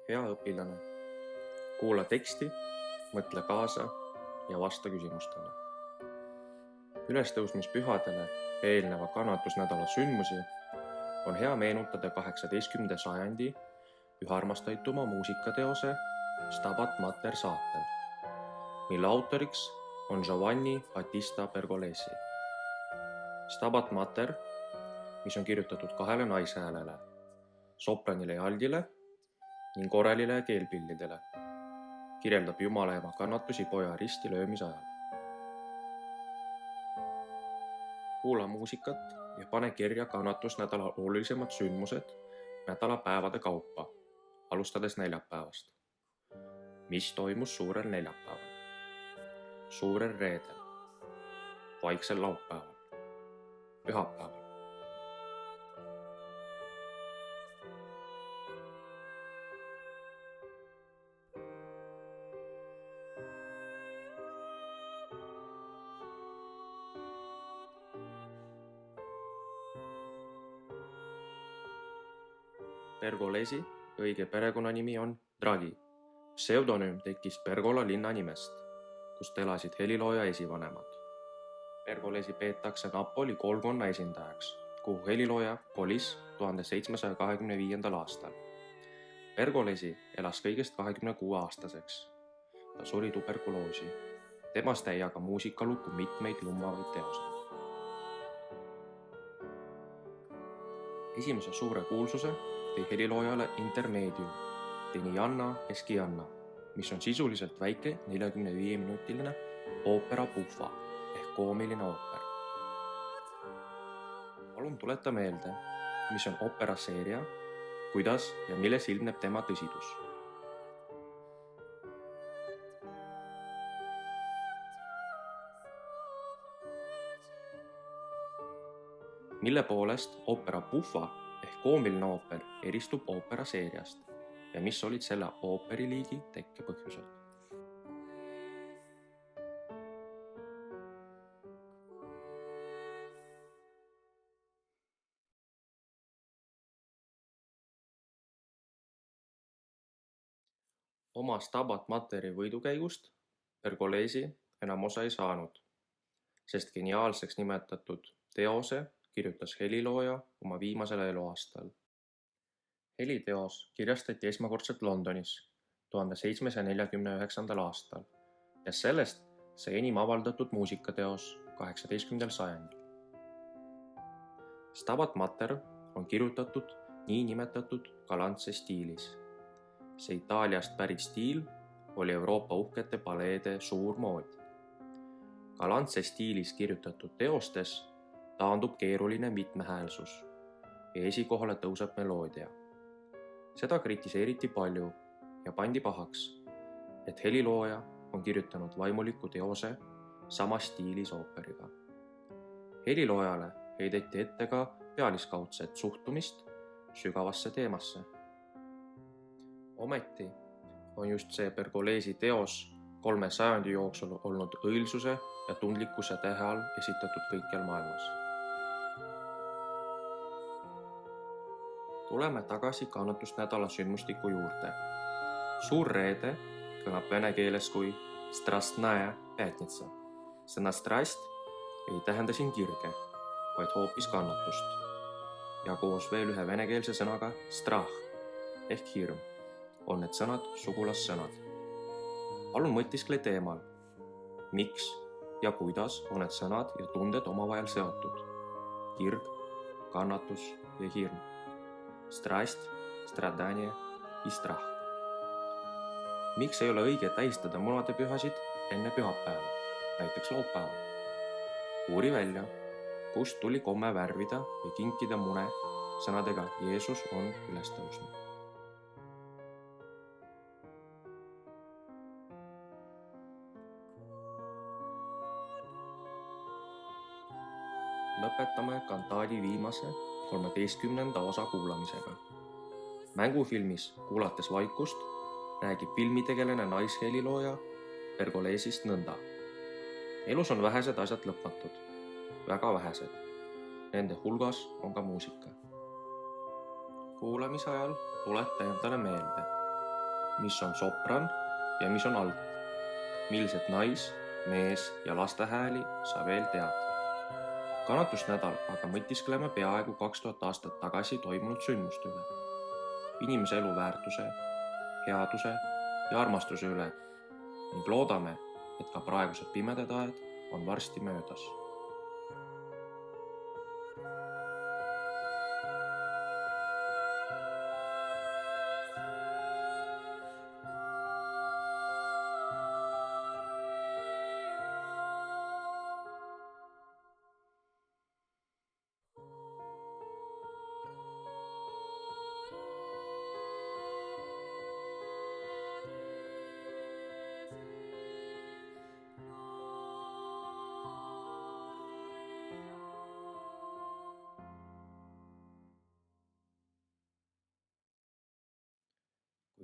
Hea õpilane, kuula teksti, mõtle kaasa ja vasta küsimustele. Ülestõusmispühadele eelneva kannatusnädala sündmusi on hea meenutada 18. sajandi üha armastatuma muusikateose Stabat Mater saatel, mille autoriks on Giovanni Battista Pergolesi. Stabat Mater, mis on kirjutatud 2 naishäälele, sopranile ja aldile ning orelile ja keelpillidele, kirjeldab Jumala ema kannatusi poja risti löömise ajal. Kuula muusikat ja pane kirja kannatusnädala olulisemad sündmused nädalapäevade kaupa, alustades neljapäevast. Mis toimus suurel neljapäeval, suurel reedel, vaiksel laupäeval, pühapäeval. Pergolesi õige perekonnanimi on Draghi. Pseudonüüm tekkis Pergola linna nimest, kust elasid helilooja esivanemad. Pergolesi peetakse Napoli koolkonna esindajaks, kuhu helilooja kolis 1725. aastal. Pergolesi elas kõigest 26-aastaseks. Ta suri tuberkuloosi. Temast jäi aga muusikalukku mitmeid lummavaid teoseid. Esimese suure kuulsuse tõi heliloojale Intermedium, Tenianna Eschianna, mis on sisuliselt väike 45-minutiline oopera buffa ehk koomiline ooper. Palun tuleta meelde, mis on operaseeria, kuidas ja milles ilmneb tema tõsidus. Mille poolest opera buffa ehk koomiline ooper eristub operaseeriast ja mis olid selle ooperiliigi tekkepõhjused? Oma Stabat Materi võidukäigust Pergolesi enam osa ei saanud, sest geniaalseks nimetatud teose kirjutas helilooja oma viimasel eluaastal. Heliteos kirjastati esmakordselt Londonis 1749. aastal ja sellest sai enim avaldatud muusikateos 18. sajandil. Stabat Mater on kirjutatud niinimetatud galantse stiilis. See Itaaliast pärit stiil oli Euroopa uhkete paleede suur mood. Galantse stiilis kirjutatud teostes taandub keeruline mitmehäälsus ja esikohale tõuseb meloodia. Seda kritiseeriti palju ja pandi pahaks, et helilooja on kirjutanud vaimuliku teose sama stiilis ooperiga. Heliloojale heideti ette ka pealiskaudset suhtumist sügavasse teemasse. Ometi on just see Pergolesi teos 3 sajandi jooksul olnud õilsuse ja tundlikkuse tähe all esitatud kõikjal maailmas. Tuleme tagasi kannatusnädala sündmustiku juurde. Suur reede kõlab vene keeles kui strastnaja pятница. Sõna strast ei tähenda siin kirge, vaid hoopis kannatust. Ja koos veel ühe venekeelse sõnaga strah ehk hirm on need sõnad sugulassõnad. Palun mõtiskle teemal, miks ja kuidas on need sõnad ja tunded omavahel seotud. Kirg, kannatus ja hirm. Strast, stradanje ja strah. Miks ei ole õige tähistada munadepühasid enne pühapäeva, näiteks laupäeva? Uuri välja, kust tuli komme värvida ja kinkida mune sõnadega Jeesus on üles tõusnud. Lõpetame kantaadi viimase 13. osa kuulamisega. Mängufilmis Kuulates vaikust räägib filmitegelane naishelilooja Pergolesist nõnda. Elus on vähesed asjad lõpmatud, väga vähesed. Nende hulgas on ka muusika. Kuulamise ajal tuleta endale meelde, mis on sopran ja mis on alt, millised nais-, mees- ja laste hääli sa veel tead. Kannatusnädal aga mõtiskleme peaaegu 2000 aastat tagasi toimunud sündmuste üle, inimese elu väärtuse, headuse ja armastuse üle ning loodame, et ka praegused pimedad ajad on varsti möödas.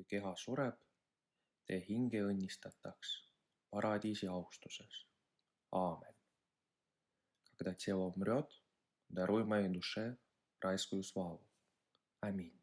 Kui keha sureb, tee hinge õnnistataks paradiisi austuses. Aamen. Когда тело умрет, даруй моей душе райскую славу. Аминь.